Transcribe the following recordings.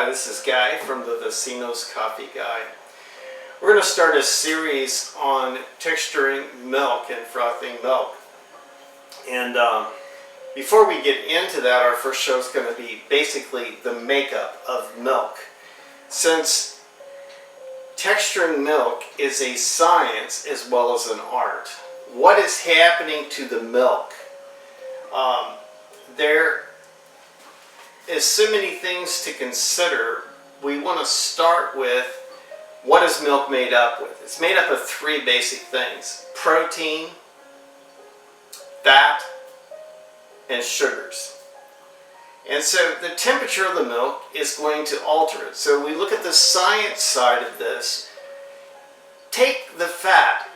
Hi, this is Guy from the Vecino's Coffee Guy. We're going to start a series on texturing milk and frothing milk. And before we get into that, our first show is going to be basically the makeup of milk. Since texturing milk is a science as well as an art, what is happening to the milk? There is so many things to consider. We want to start with what is milk made up with. It's made up of three basic things: protein, fat, and sugars. And so the temperature of the milk is going to alter it. So we look at the science side of this. Take the fat.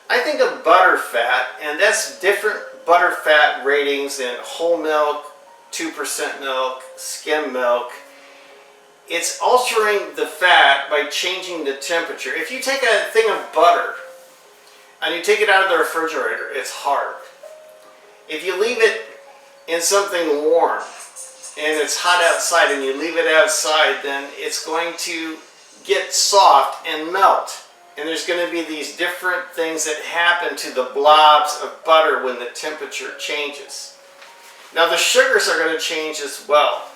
I think of butter fat, and that's different butter fat ratings in whole milk, 2% milk, skim milk. It's altering the fat by changing the temperature. If you take a thing of butter and you take it out of the refrigerator, it's hard. If you leave it in something warm and it's hot outside and you leave it outside, then it's going to get soft and melt. And there's going to be these different things that happen to the blobs of butter when the temperature changes. Now the sugars are going to change as well.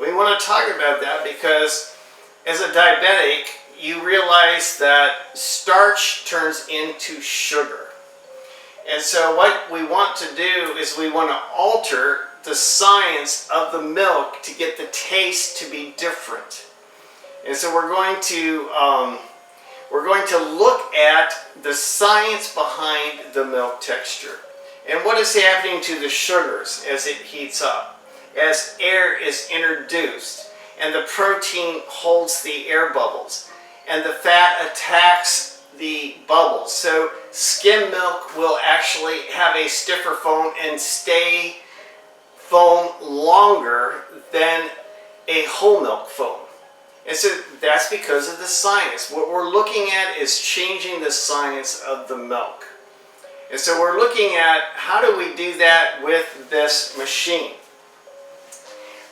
We want to talk about that because as a diabetic, you realize that starch turns into sugar. And so what we want to do is we want to alter the science of the milk to get the taste to be different. And so we're going to look at the science behind the milk texture and what is happening to the sugars as it heats up, as air is introduced, and the protein holds the air bubbles, and the fat attacks the bubbles. So skim milk will actually have a stiffer foam and stay foam longer than a whole milk foam. And so that's because of the science. What we're looking at is changing the science of the milk. And so we're looking at how do we do that with this machine.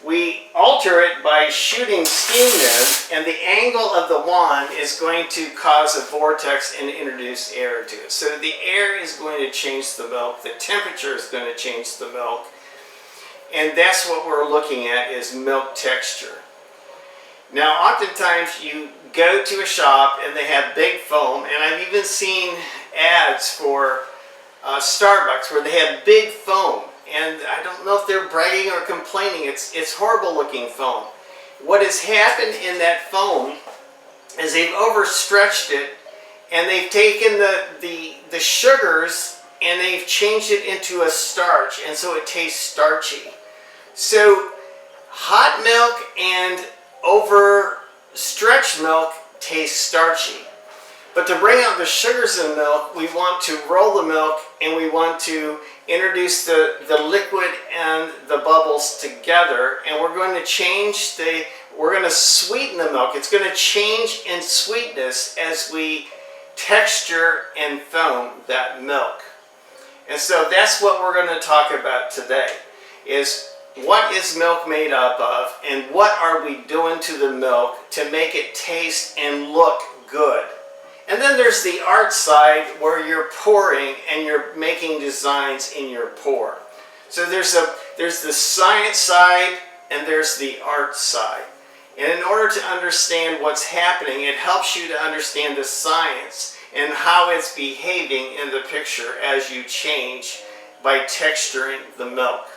We alter it by shooting steam in, and the angle of the wand is going to cause a vortex and introduce air to it. So the air is going to change the milk, the temperature is going to change the milk, and that's what we're looking at is milk texture. Now oftentimes you go to a shop and they have big foam, and I've even seen ads for Starbucks where they have big foam, and I don't know if they're bragging or complaining. It's horrible looking foam. What has happened in that foam is they've overstretched it, and they've taken the sugars and they've changed it into a starch, and so it tastes starchy. So hot milk and overstretched milk tastes starchy. But to bring out the sugars in milk, we want to roll the milk and we want to introduce the liquid and the bubbles together, and we're going to sweeten the milk. It's going to change in sweetness as we texture and foam that milk. And so that's what we're going to talk about today, is what is milk made up of and what are we doing to the milk to make it taste and look good. And then there's the art side where you're pouring and you're making designs in your pour. So there's the science side and there's the art side. And in order to understand what's happening, it helps you to understand the science and how it's behaving in the picture as you change by texturing the milk.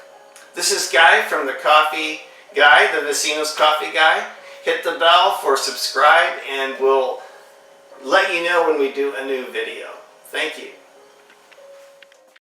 This is Guy from the Coffee Guy, the Vecino's Coffee Guy. Hit the bell for subscribe and we'll let you know when we do a new video. Thank you.